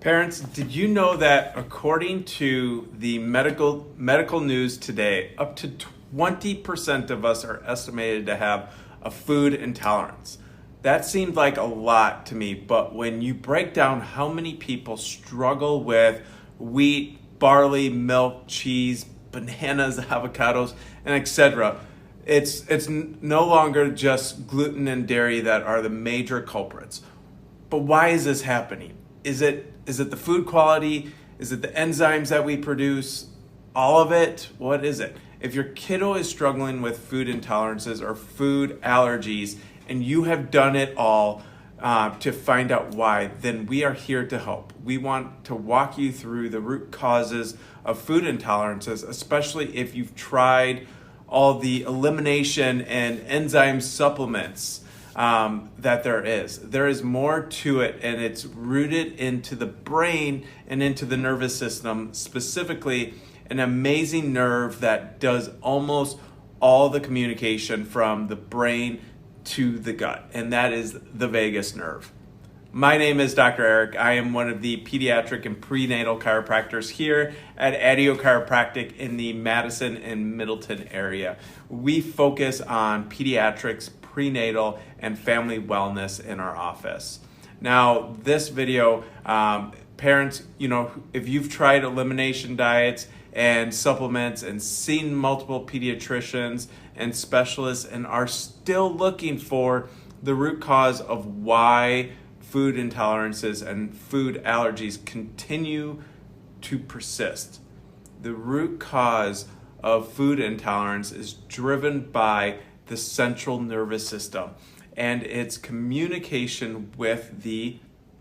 Parents, did you know that according to the medical news today, up to 20% of us are estimated to have a food intolerance? That seemed like a lot to me, but when you break down how many people struggle with wheat, barley, milk, cheese, bananas, avocados, and etc., it's no longer just gluten and dairy that are the major culprits. But why is this happening? Is it the food quality? Is it the enzymes that we produce? All of it? What is it? If your kiddo is struggling with food intolerances or food allergies, and you have done it all to find out why, then we are here to help. We want to walk you through the root causes of food intolerances, especially if you've tried all the elimination and enzyme supplements that there is. There is more to it, and it's rooted into the brain and into the nervous system, specifically an amazing nerve that does almost all the communication from the brain to the gut, and that is the vagus nerve. My name is Dr. Eric. I am one of the pediatric and prenatal chiropractors here at Adio Chiropractic in the Madison and Middleton area. We focus on pediatrics, prenatal, and family wellness in our office. Now, this video, parents, if you've tried elimination diets and supplements and seen multiple pediatricians and specialists and are still looking for the root cause of why food intolerances and food allergies continue to persist. The root cause of food intolerance is driven by the central nervous system and its communication with the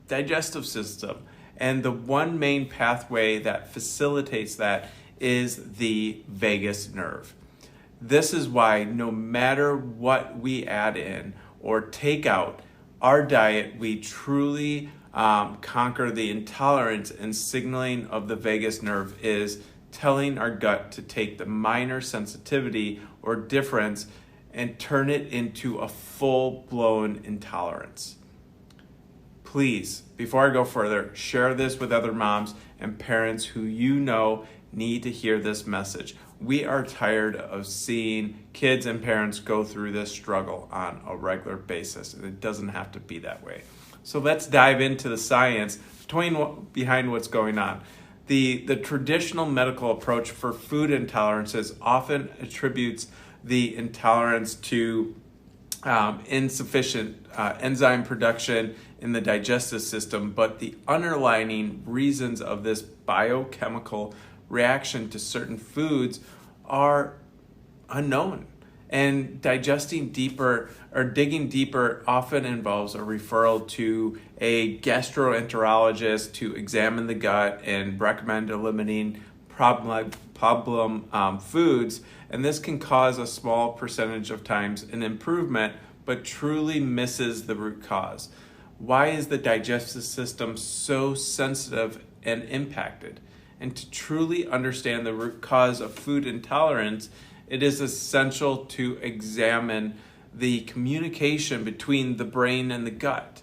digestive system. And the one main pathway that facilitates that is the vagus nerve. This is why no matter what we add in or take out, our diet, we truly conquer the intolerance and signaling of the vagus nerve is telling our gut to take the minor sensitivity or difference and turn it into a full-blown intolerance. Please, before I go further, share this with other moms and parents who you know need to hear this message. We are tired of seeing kids and parents go through this struggle on a regular basis, and it doesn't have to be that way. So let's dive into the science behind what's going on. The traditional medical approach for food intolerances often attributes the intolerance to insufficient enzyme production in the digestive system, but the underlying reasons of this biochemical reaction to certain foods are unknown. And digesting deeper or digging deeper often involves a referral to a gastroenterologist to examine the gut and recommend eliminating problem foods. And this can cause a small percentage of times an improvement, but truly misses the root cause. Why is the digestive system so sensitive and impacted? And to truly understand the root cause of food intolerance, it is essential to examine the communication between the brain and the gut.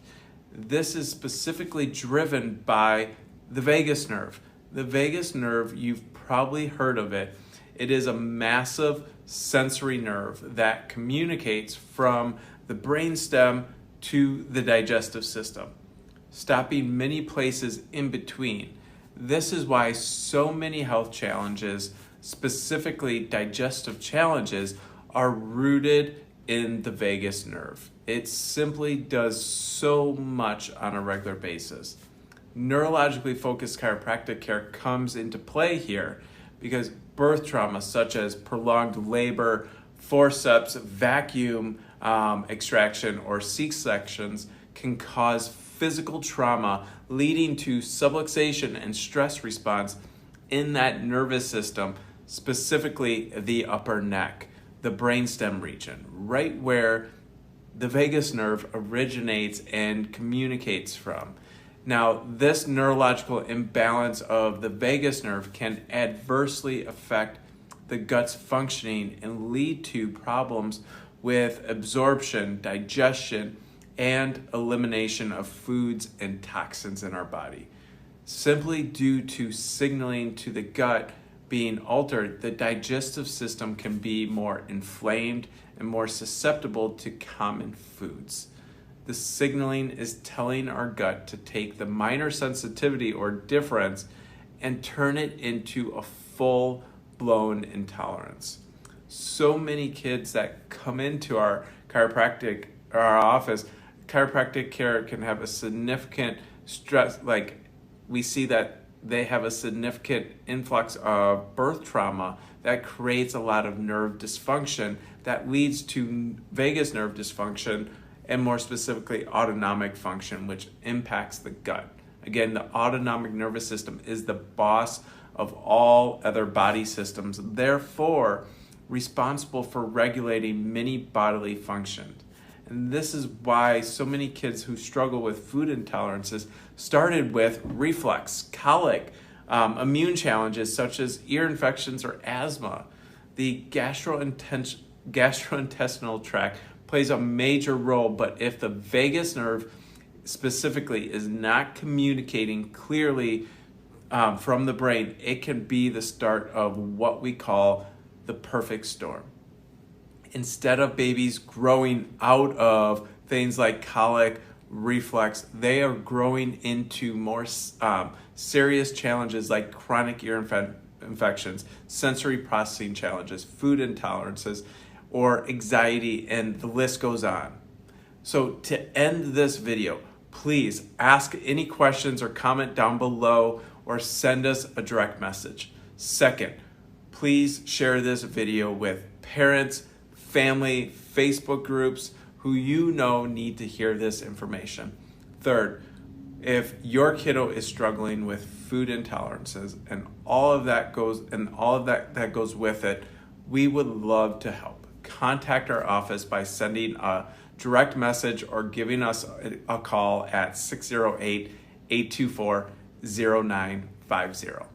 This is specifically driven by the vagus nerve. The vagus nerve, you've probably heard of it. It is a massive sensory nerve that communicates from the brainstem to the digestive system, stopping many places in between. This is why so many health challenges, specifically digestive challenges, are rooted in the vagus nerve. It simply does so much on a regular basis. Neurologically-focused chiropractic care comes into play here because birth trauma such as prolonged labor, forceps, vacuum extraction, or C-sections can cause physical trauma leading to subluxation and stress response in that nervous system, specifically the upper neck, the brainstem region, right where the vagus nerve originates and communicates from. Now, this neurological imbalance of the vagus nerve can adversely affect the gut's functioning and lead to problems with absorption, digestion, and elimination of foods and toxins in our body. Simply due to signaling to the gut being altered, the digestive system can be more inflamed and more susceptible to common foods. The signaling is telling our gut to take the minor sensitivity or difference and turn it into a full-blown intolerance. So many kids that come into our office, chiropractic care can have a significant stress, like we see that they have a significant influx of birth trauma that creates a lot of nerve dysfunction that leads to vagus nerve dysfunction and more specifically autonomic function, which impacts the gut. Again, the autonomic nervous system is the boss of all other body systems, therefore responsible for regulating many bodily functions. And this is why so many kids who struggle with food intolerances started with reflux, colic, immune challenges such as ear infections or asthma. The gastrointestinal tract plays a major role, but if the vagus nerve specifically is not communicating clearly from the brain, it can be the start of what we call the perfect storm. Instead of babies growing out of things like colic, reflux, they are growing into more serious challenges like chronic ear infections, sensory processing challenges, food intolerances, or anxiety, and the list goes on. So to end this video, please ask any questions or comment down below or send us a direct message. Second, please share this video with parents, family, Facebook groups who you know need to hear this information. Third, if your kiddo is struggling with food intolerances and all of that goes with it, we would love to help. Contact our office by sending a direct message or giving us a call at 608-824-0950.